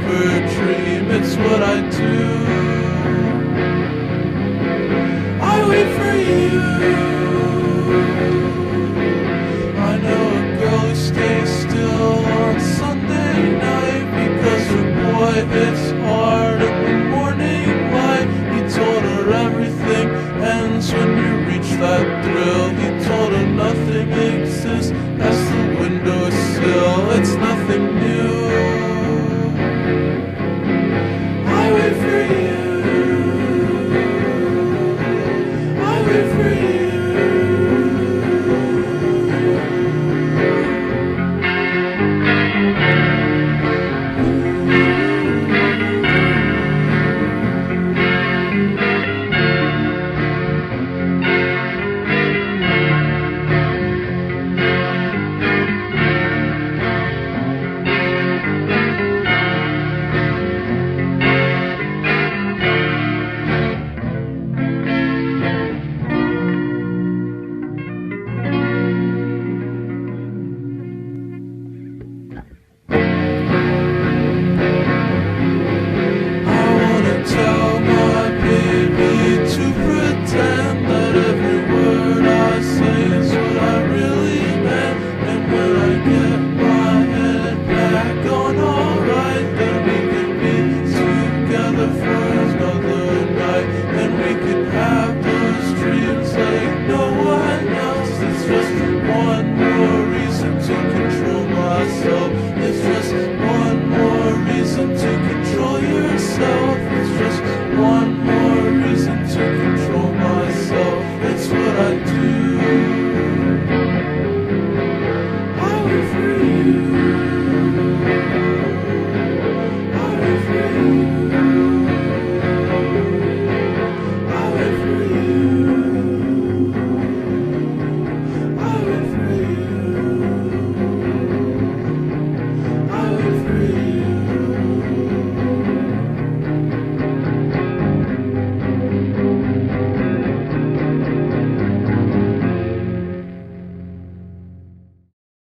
fever dream, it's what I do. I wait for you. I know a girl who stays still on Sunday night because her boy it's hard in the morning light. He told her everything ends when you reach that thrill. He told her nothing exists past the windowsill. It's nothing new. I wait for you. I wait for you. It's just one more reason to control yourself. It's just one